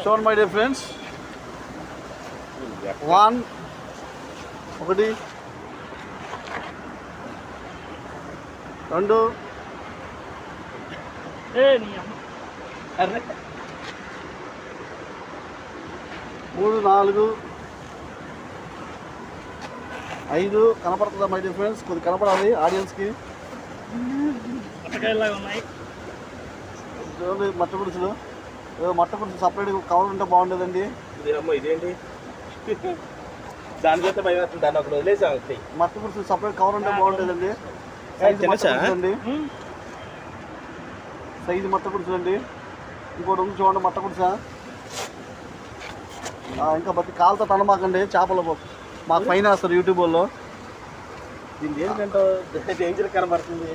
చూడండి my dear friends, 1 2 3 4 5 కనపడుతుందా my dear friends? కొద్దిగా కనపడాలి ఆడియన్స్కి. చూడండి మట్ట గుడిసెలు, మట్ట గుడిసెలు సపరేట్ కవర్ ఉంటే బాగుండేదండి. ఇదేంటి దాని చేత భయం అవుతుంది, దాన్ని ఒకటి వదిలేసాం. మట్ట గుడిసెలు సపరేట్ కవర్ ఉంటే బాగుండేదండి. సైజు మట్ట గుడిసెలు అండి. ఇంకోటి ఉంది చూడండి మట్ట గుడిసె. ఇంకా బతి కాలుతో తనమాకండి, చేపలు మాకు పైన వేస్తారు యూట్యూబ్ వాళ్ళు. దీన్ని ఏంటంటే డేంజర్ కనబడుతుంది.